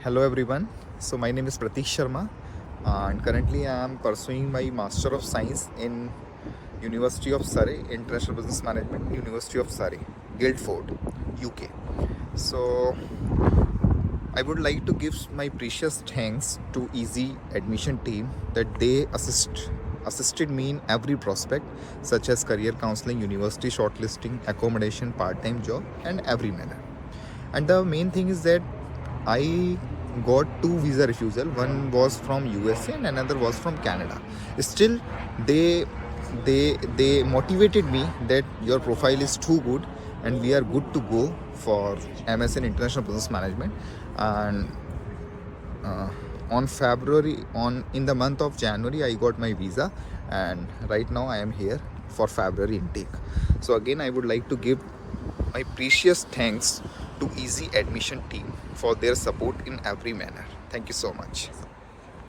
Hello everyone. So my name is Prateek Sharma and currently I am pursuing my Master of Science in University of Surrey, International Business Management, University of Surrey, Guildford, UK. So I would like to give my precious thanks to Easy Admission team that they assisted me in every prospect such as career counseling, university shortlisting, accommodation, part-time job and every manner. And the main thing is that I got two visa refusal. One was from USA and another was from Canada. Still, they motivated me that your profile is too good and we are good to go for MS in International Business Management. And in the month of January, I got my visa, and right now I am here for February intake. So again, I would like to give my precious thanks to Easy Admission team for their support in every manner. Thank you so much.